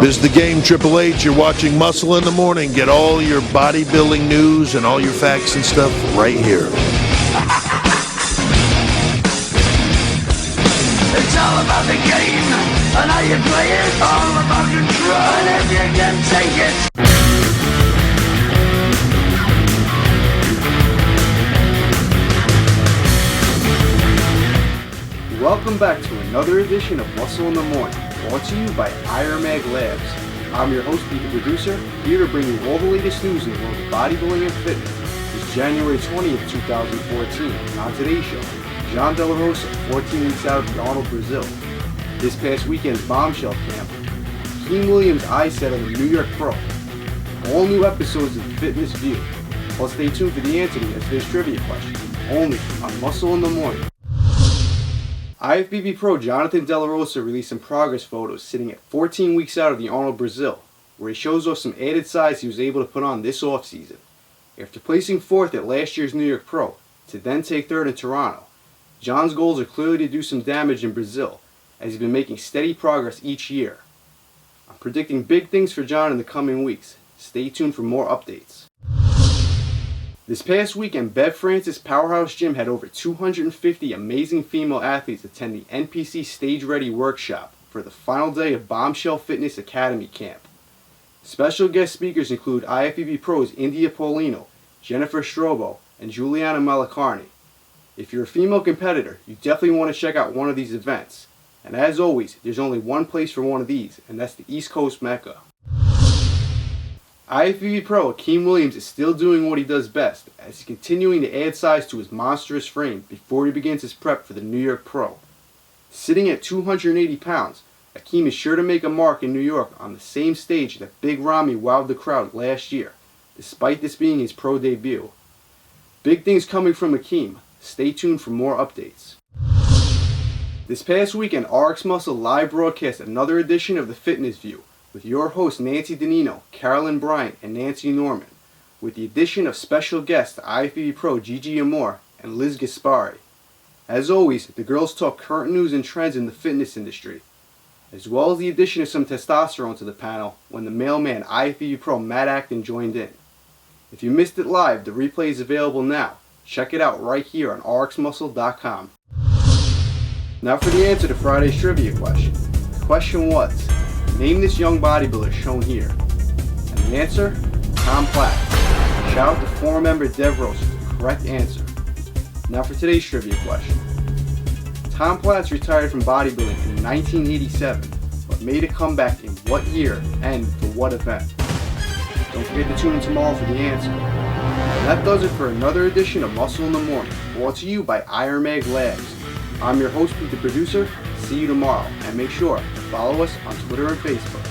This is The Game, Triple H. You're watching Muscle in the Morning. Get all your bodybuilding news and all your facts and stuff right here. It's all about the game and how you play it. All about control and if you can take it. Welcome back to another edition of Muscle in the Morning, brought to you by Iron Mag Labs. I'm your host, Pete the Producer, here to bring you all the latest news in the world of bodybuilding and fitness. It's January 20th, 2014, and on today's show, John De La Rosa, 14 weeks out of the Arnold Brazil. This past weekend's bombshell camp, Akeem Williams' eye set on the New York Pro. All new episodes of Fitness View. Well, stay tuned for the answer to yesterday's trivia question, only on Muscle in the Morning. IFBB Pro Jonathan De La Rosa released some progress photos sitting at 14 weeks out of the Arnold Brazil, where he shows off some added size he was able to put on this offseason. After placing 4th at last year's New York Pro, to then take 3rd in Toronto, John's goals are clearly to do some damage in Brazil, as he's been making steady progress each year. I'm predicting big things for John in the coming weeks. Stay tuned for more updates. This past weekend, Bev Francis Powerhouse Gym had over 250 amazing female athletes attend the NPC Stage Ready workshop for the final day of Bombshell Fitness Academy camp. Special guest speakers include IFBB pros India Paulino, Jennifer Strobo, and Juliana Malacarni. If you're a female competitor, you definitely want to check out one of these events. And as always, there's only one place for one of these, and that's the East Coast Mecca. IFBB Pro Akeem Williams is still doing what he does best, as he's continuing to add size to his monstrous frame before he begins his prep for the New York Pro. Sitting at 280 pounds, Akeem is sure to make a mark in New York on the same stage that Big Ramy wowed the crowd last year, despite this being his pro debut. Big things coming from Akeem. Stay tuned for more updates. This past weekend, RX Muscle live broadcast another edition of the Fitness View, with your hosts Nancy Danino, Carolyn Bryant, and Nancy Norman, with the addition of special guests IFBB Pro Gigi Amore and Liz Gaspari. As always, the girls talk current news and trends in the fitness industry, as well as the addition of some testosterone to the panel when the mailman IFBB Pro Matt Acton joined in. If you missed it live, the replay is available now. Check it out right here on rxmuscle.com. Now for the answer to Friday's trivia question. The question was, name this young bodybuilder shown here. And the answer? Tom Platt. Shout out to forum member Dev Rose for the correct answer. Now for today's trivia question. Tom Platz retired from bodybuilding in 1987, but made a comeback in what year and for what event? Don't forget to tune in tomorrow for the answer. And that does it for another edition of Muscle in the Morning, brought to you by Iron Mag Labs. I'm your host, Pete the Producer. See you tomorrow, and make sure to follow us on Twitter and Facebook.